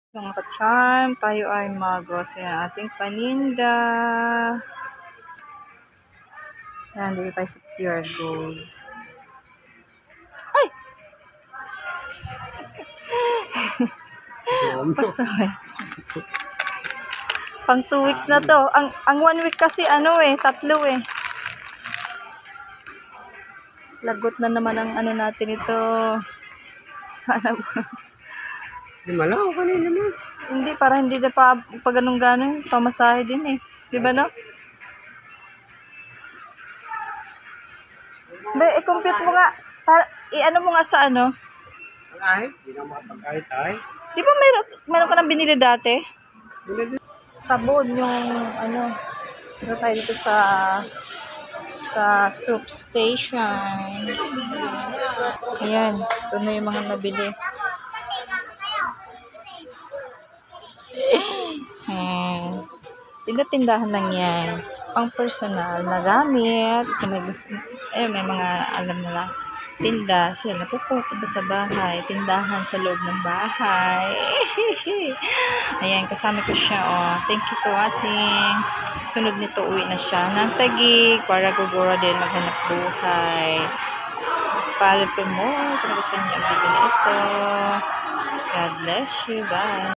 Mga ka-charm, tayo ay mag-grocery ng ating paninda. Yan, dito tayo sa Pure Gold. Ay! Pasaway. Pang 2 weeks na to. Ang 1 week kasi 3 eh. Lagot na naman ang natin ito. Sana Di malaw kanina mo. Hindi, para hindi na pa ganun-ganun. Pamasahe din eh. Di ba no? I-compute mo nga. Para, mo nga sa Ay, di na makapagkahit ay. Di ba meron ka nang binili dati? Sabon yung Dito tayo dito sa soup station. Ayan, ito na yung mga nabili. Tindahan lang yan. Pang personal na gamit. May mga alam nila. Tinda sila napupunta sa bahay. Tindahan sa loob ng bahay. Ayan, kasama ko siya. Thank you for watching. Sunod nito, uwi na siya ng Taguig para gugura din maghanap buhay. Follow for more kung gusto niyo ang video na ito. God bless you. Bye.